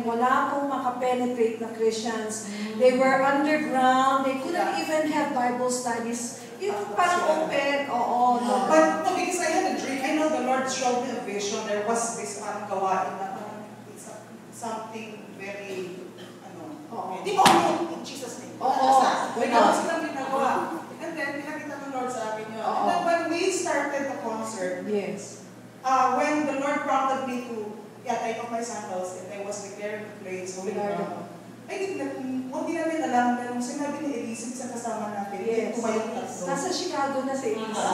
wala pong makapenetrate na Christians. They were underground, they couldn't even have Bible studies. Yung parang open, oo. No. But no, because I had a dream, I know the Lord showed me a vision. There was this gawain na something very, di mo in Jesus' name. Wala silang ginagawa. And then, pinakita ng Lord sa akin yun. And then when we started the concert, yes. When the Lord prompted me to take off my sandals and I was declaring the praise, Holy Ground, hindi namin alam na nung sinabi ni Elise sa kasama natin, tumayong tatlo. Nasa Chicago na si Elise.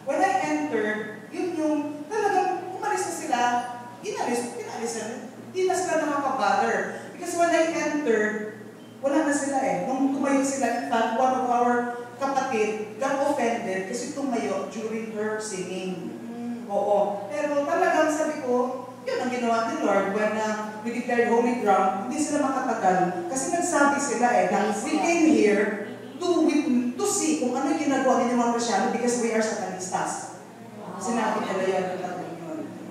When I entered, yun yung talagang umalis na sila, inalis na, hindi na sila nakaka-bother. Because when I entered, wala na sila eh. Nung tumayo sila, in fact, one of our kapatid got offended kasi tumayo during her singing. Oo. Pero talagang sabi ko, yun ang ginawa ni Lord when we declared holy ground, hindi sila makatagal. Kasi nagsabi sila we came here to see kung ano yung ginagawa ng mga Kristyano because we are Satanistas. Sinabi nila yun.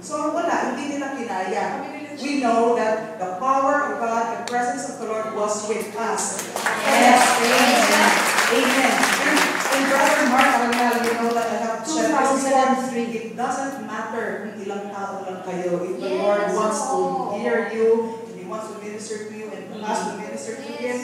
So wala, hindi nila kinaya. We know that the power of God, the presence of the Lord was with us. Yes, amen. And Brother Mark, you know that I have shared this before. It doesn't matter kung ilang tao lang kayo. If the Lord wants to hear you, and He wants to minister to you, and us to minister to Him,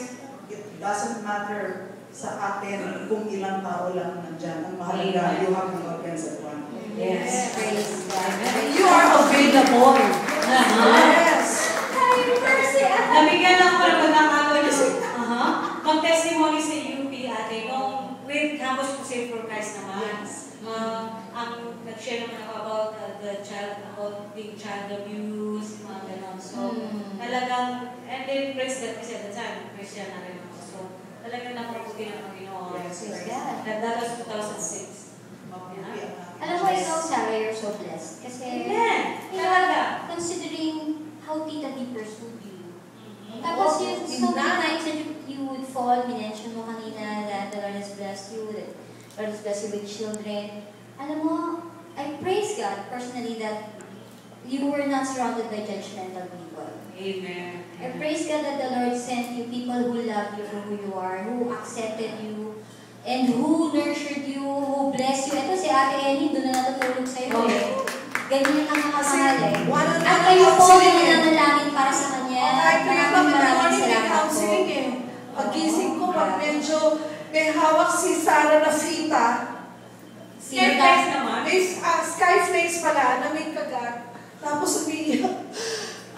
it doesn't matter sa atin kung ilang tao lang nandyan. Ang mahalaga, you have the audience at one. Yes, praise God. You are available. Yes. Nabigyan lang ko ng pagkakataon niya. Mag-testimony sa UP ate. Nung with Campus Crusade for Christ naman. Ang nag-share naman ako about the child, about being child abuse, mga ganon. So, talagang, and then praise God kasi at the time, Christian na rin ako. So, talagang napabuti na kami noon. That was 2006. Alam mo, ikaw, Sarah, you're so blessed. Kasi, considering how Tita D pursued you. Tapos yun, so many times that you would fall, minention mo kanina that the Lord has blessed you, that the Lord has blessed you with children. Alam mo, I praise God personally that you were not surrounded by judgmental people. Amen. I praise God that the Lord sent you people who love you for who you are, who accepted you, and who nurtured you, who blessed you. Ito si Ate Annie, doon na natutulog sa'yo. Ganyan ang nakamahal eh. At kayo po yung nananalangin para sa Kanya. Maraming salamat po. Pag-gising ko, pag medyo may hawak si Sarah na fita. Skyflakes naman? May skyflakes pala na may kagat. Tapos umiiyak.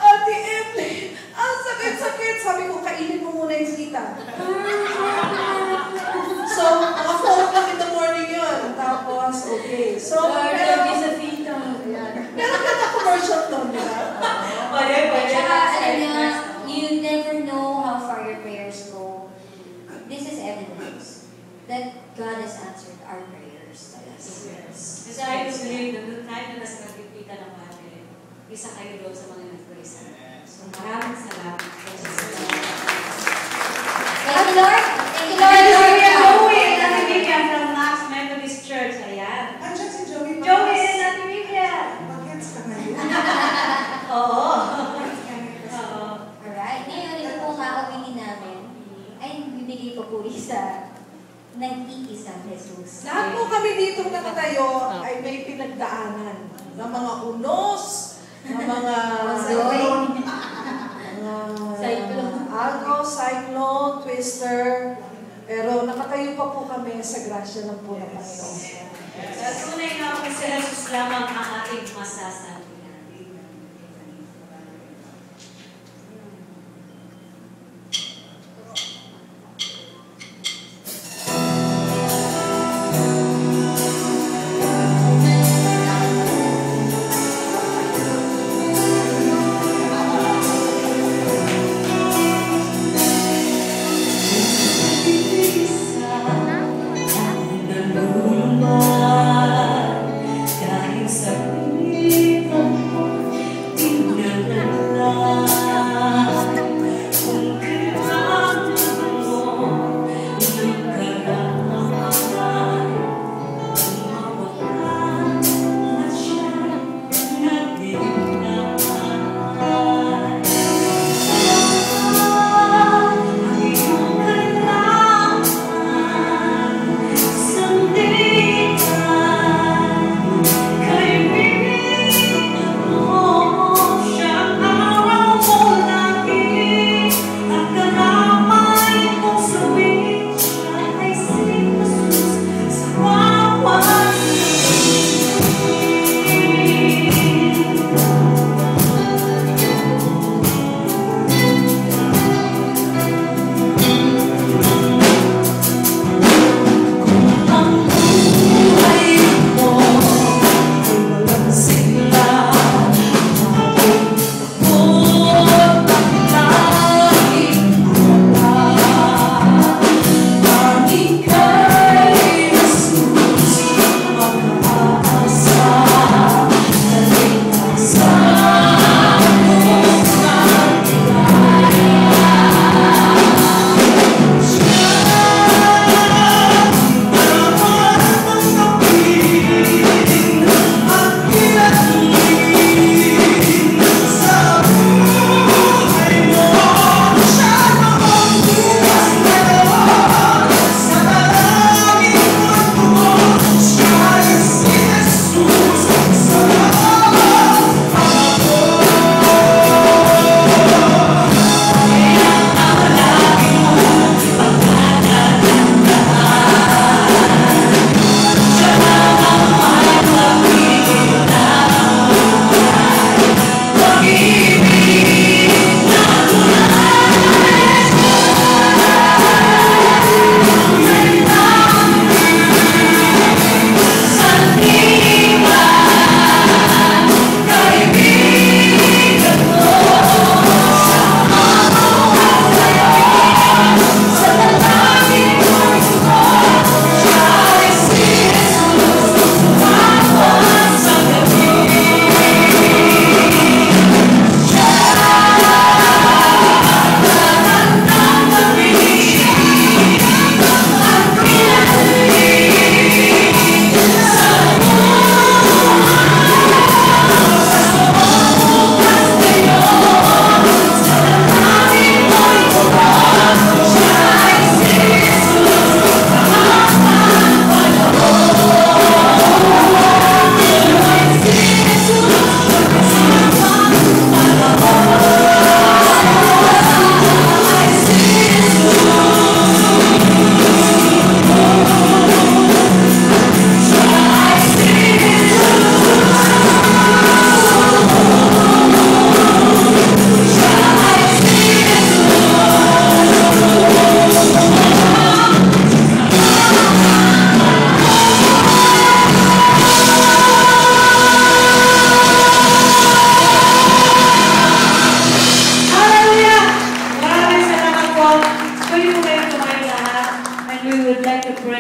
Ate Emily, ang sakit-sakit. Sabi ko, kainin mo muna yung fita. So, mga 4 o'clock in the morning yun. Tapos, okay. So, meron ka na commercial doon, di ba? You never know how far your prayers go. This is evidence that God has answered our prayers. Yes. Kasi I do believe na noong time na nasa nagpipita ng Padre, isa kayo doon sa mga nag-praise. So, maraming salamat. Thank you, Lord. Thank you, Lord. Joey, Ate Vivian from Max Methodist Church. Ayan. Andiyan si Joey. Joey and Ate Vivian. Mag-gets ka ngayon. Oo. Alright. Ngayon, ito po kakawinin namin ay bibigay po po isa nag-iisang Jesus. Lahat po kami dito nakatayo ay may pinagdaanan ng mga unos, ng mga cyclone, twister, pero nakatayo pa po kami sa grasya ng po ng Panginoon. Sa tunay na ako si Jesus lamang ang ating masasabi. Dahil sa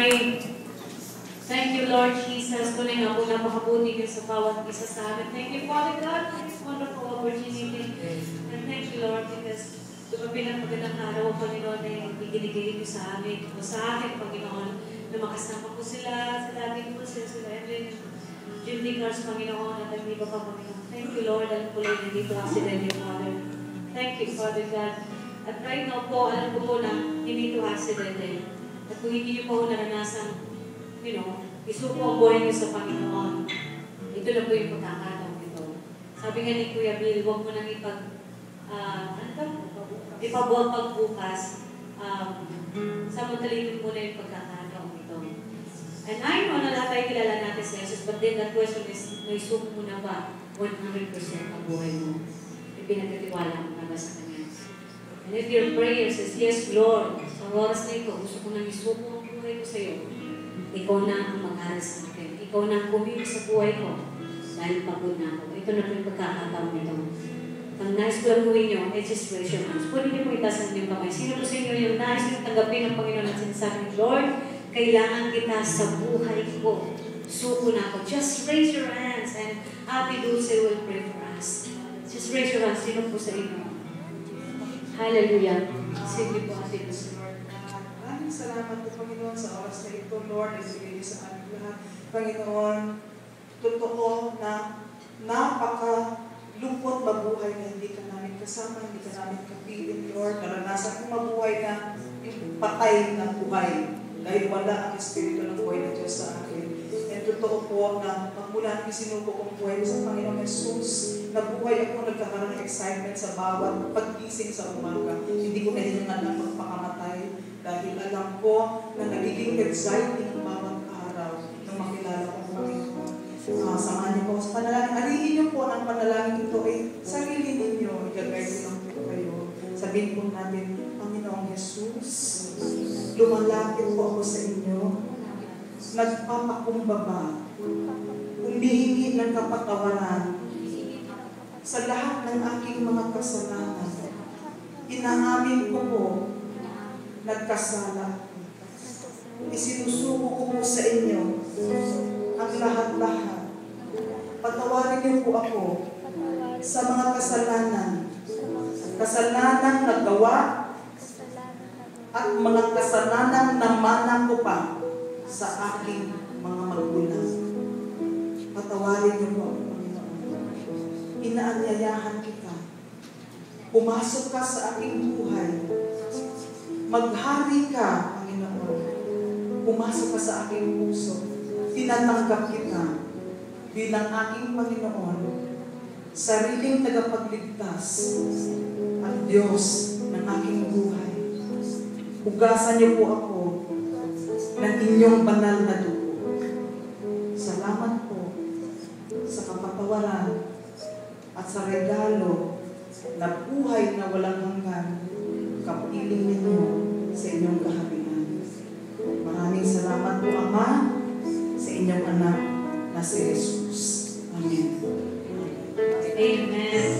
pray. Thank you, Lord Jesus. Tunay nga po napakabuti ka sa bawat isa sa amin. Thank you, Father God, for this wonderful opportunity. And thank you, Lord, because tumabi ng magandang araw, Panginoon, na ibinigay niyo sa amin, o sa akin, Panginoon, na makasama ko sila, sa lagi ko sila, Evelyn, Jim Nicholas, Panginoon, at ang iba pa, Panginoon. Thank you, Lord, alam ko lang na dito accident yung Father. Thank you, Father God. At right now po, alam ko po na hindi ito accident eh. At kung hindi niyo po naranasan, isuko ang buhay niyo sa Panginoon, ito na po yung pagkakataon ito. Sabi nga ni Kuya Bill, huwag mo nang ipabol pagbukas, samantalitin mo na yung pagkakataon ito. And I know na lahat tayo kilala natin sa Jesus, but then that question is, naisuko mo na ba 100% ang buhay mo? Ipinagkatiwala mo na ba sa Kanya? And if your prayer says, yes, Lord, sa oras na ito, gusto ko nang isuko ang buhay ko sa iyo, ikaw na ang mag-aral sa akin. Ikaw na ang kumili sa buhay ko dahil pagod na ako. Ito na po yung pagkakataon nito. Ang nais ko lang gawin nyo, just raise your hands. Pwede niyo po itaas ang inyong kamay. Sino po sa inyo yung nais nyo tanggapin ng Panginoon at sinasabi, Lord, kailangan kita sa buhay ko. Suko na ako. Just raise your hands and Ate Dulce will pray for us. Just raise your hands. Sino po sa inyo? Hallelujah. Sige po, Ate Dulce. Maraming salamat po, Panginoon, sa oras na ito, Lord, na ibigay niyo sa aming lahat. Panginoon, totoo na napaka-lungkot mabuhay na hindi ka namin kasama, hindi ka namin kapiling, Lord. Naranasan kong mabuhay na yung patay na buhay dahil wala ang Espiritu ng buhay ng Diyos sa akin. And totoo po na magmula ng sinuko kong buhay sa Panginoon Jesus, nabuhay ako, nagkakaroon ng excitement sa bawat paggising sa umaga. Hindi ko nahihingan ng magpakamatay dahil alam ko na nagiging exciting ang bawat araw nang makilala ko ang Panginoon. Samahan niyo po sa panalangin. Alihin niyo po ang panalangin ito ay sarili ninyo. Igagay ko lang po kayo. Sabihin po natin, Panginoong Jesus, lumalapit po ako sa inyo. Nagpapakumbaba. Humihingi ng kapatawaran sa lahat ng aking mga kasalanan. Inaamin ko po, nagkasala. Isinusuko ko po sa inyo ang lahat-lahat. Patawarin niyo po ako sa mga kasalanan. Kasalanang nagawa at mga kasalanan na mana ko pa sa aking mga magulang. Patawarin niyo po, Panginoon. Inaanyayahan kita. Pumasok ka sa aking buhay. Maghari ka, Panginoon. Pumasok ka sa aking puso. Tinatanggap kita bilang aking Panginoon, sariling tagapagligtas, ang Diyos ng aking buhay. Hugasan niyo po ako ng inyong banal na dugo. Salamat po sa kapatawaran at sa regalo na buhay na walang hanggan, kapiling ninyo sa inyong kahabian. Maraming salamat po, Ama, sa inyong anak na si Jesus. Amen. Amen.